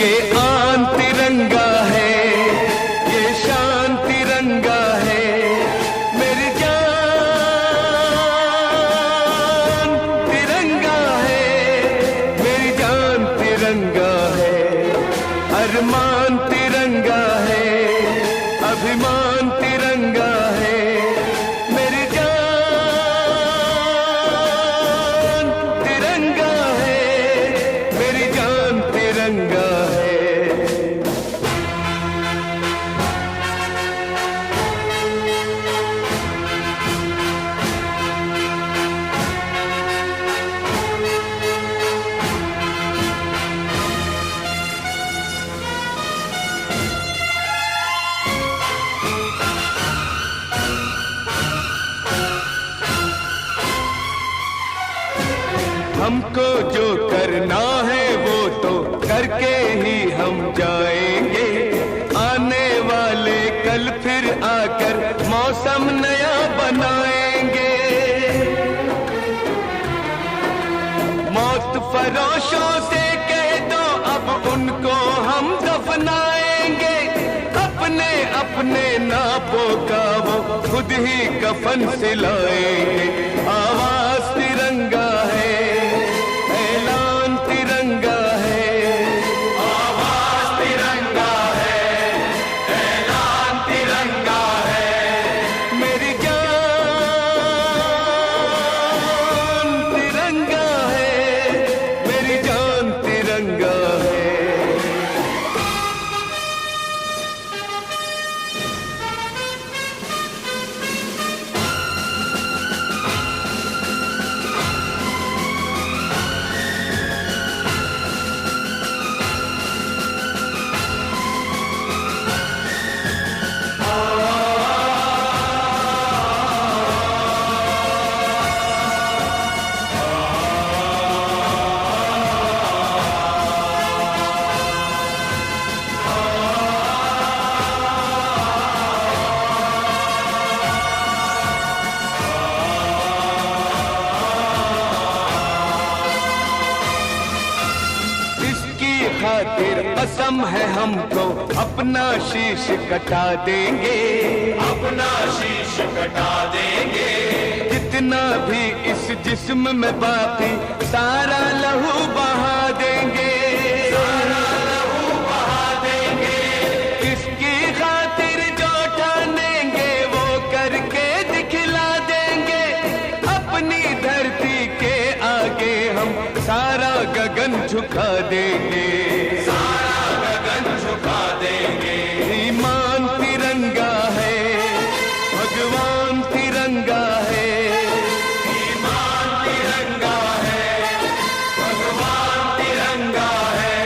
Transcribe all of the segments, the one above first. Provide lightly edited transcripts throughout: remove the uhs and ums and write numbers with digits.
ये आन तिरंगा है, ये शान तिरंगा है, मेरी जान तिरंगा है, मेरी जान तिरंगा है, अरमान तिरंगा है, अभिमान तिरंगा है, मेरी जान तिरंगा है, मेरी जान तिरंगा है। हमको जो करना है वो तो करके ही हम जाएंगे, आने वाले कल फिर आकर मौसम नया बनाएंगे। मौत फरोशों से कह दो अब उनको हम दफनाएंगे, अपने अपने नापों का वो खुद ही कफन सिलाएंगे। आवाज तिरंगा है, ऐलान तिरंगा है, आवाज तिरंगा है, ऐलान तिरंगा है, मेरी जान तिरंगा है, मेरी जान तिरंगा है। खातिर कसम है हमको अपना शीश कटा देंगे, अपना शीश कटा देंगे, जितना भी इस जिस्म में बाकी सारा लहू बहा देंगे, सारा लहू बहा देंगे। इसकी खातिर जो ठानेंगे वो करके दिखला देंगे, अपनी धरती के आगे हम सारा गगन झुका देंगे, सारा गगन झुका देंगे। ईमान तिरंगा है, भगवान तिरंगा है, ईमान तिरंगा है, भगवान तिरंगा है,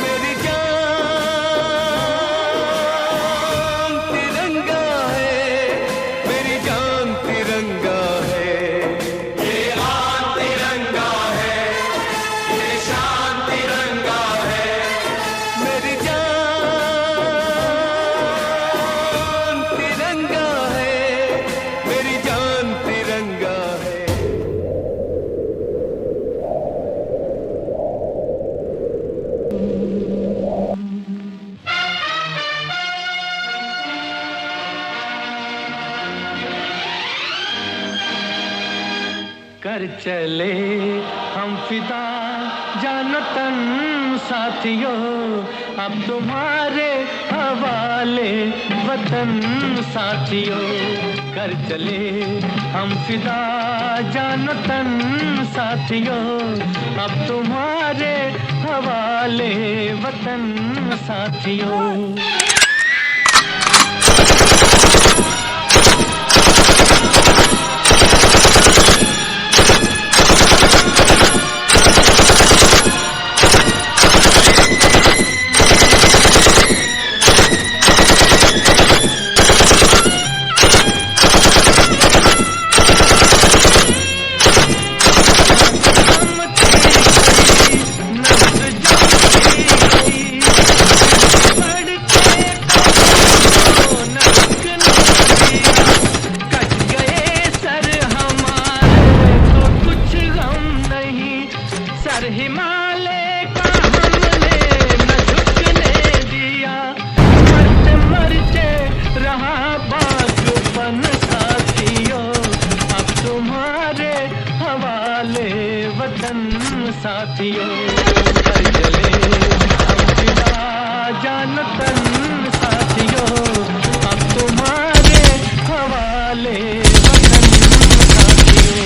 मेरी जान तिरंगा है, मेरी जान तिरंगा है। ये आन तिरंगा है, ये शान तिरंगा है, मेरी जान तिरंगा है, मेरी जान तिरंगा है। कर चले हम फिदा जानो तन साथियों, अब तुम्हारे हवाले वतन साथियों। कर चले हम फिदा जानो तन साथियों, अब तुम्हारे हवाले वतन साथियों। बढ़ते वतन साथियों, कर चले हम फिदा जान तन साथियों, अब तुम्हारे हवाले वतन साथियों।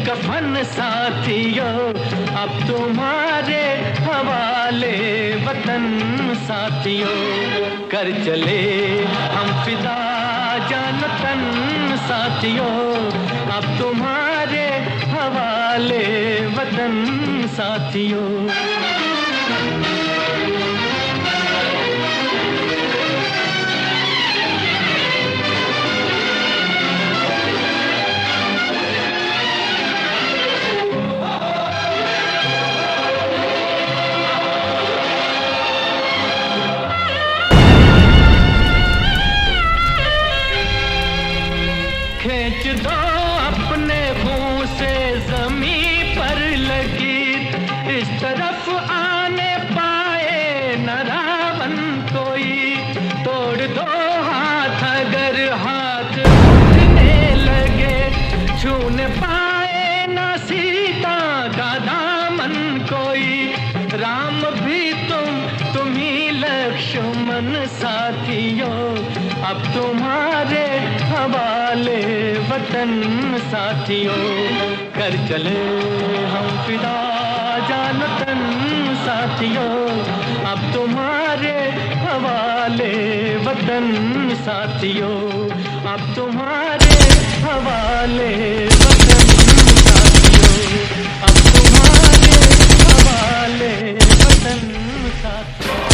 कफन साथियों, अब तुम्हारे हवाले वतन साथियों, कर चले हम फिदा जान तन साथियों, अब तुम्हारे हवाले वतन साथियों। खींच दो अपने मुंह से ज़मीं पर लगी, इस तरफ आने पाए न रावण कोई, तोड़ दो हाथ अगर हाथ उठने लगे, छूने पाए न सीता का दामन कोई, राम भी तुम ही लक्ष्मण साथियों, अब तुम्हारे हवाले वतन साथियों, कर चले हम फिदा जान तन साथियों, अब तुम्हारे हवाले वतन साथियों, अब तुम्हारे हवाले वतन साथियों, अब तुम्हारे हवाले वतन साथियों।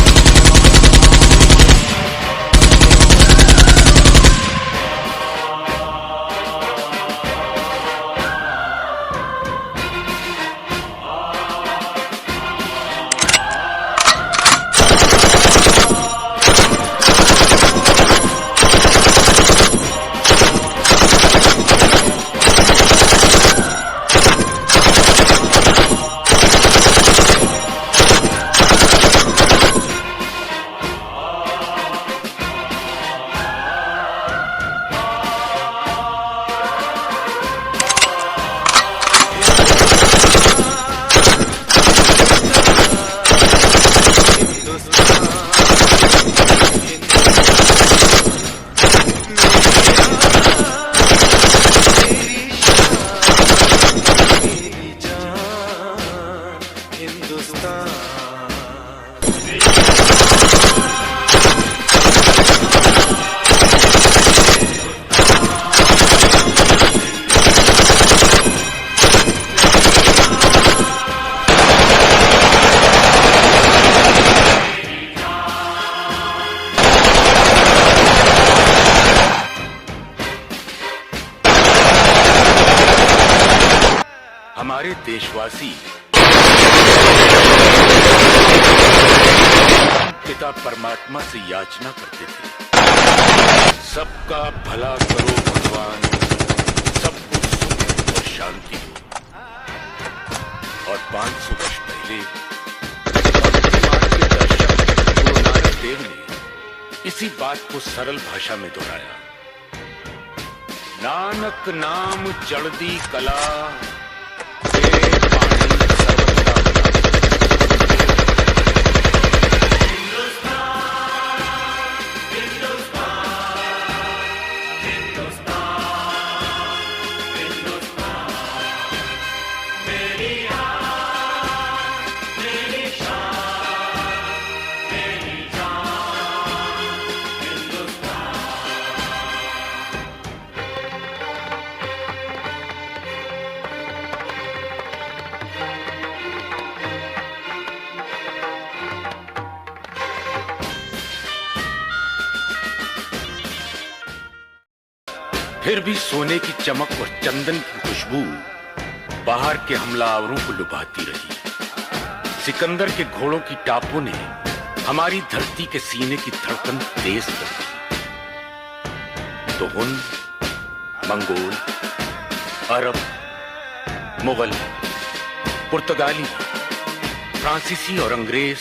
सारे देशवासी पिता परमात्मा से याचना करते थे, सबका भला करो भगवान, सबको सुख और शांति हो। और 500 वर्ष पहले के दर्शक गुरु नानक देव ने इसी बात को सरल भाषा में दोहराया। नानक नाम चढ़दी कला, फिर भी सोने की चमक और चंदन की खुशबू बाहर के हमलावरों को लुभाती रही। सिकंदर के घोड़ों की टापों ने हमारी धरती के सीने की धड़कन तेज कर दी। तो हुन, मंगोल, अरब, मुगल, पुर्तगाली, फ्रांसीसी और अंग्रेज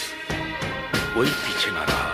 कोई पीछे ना रहा।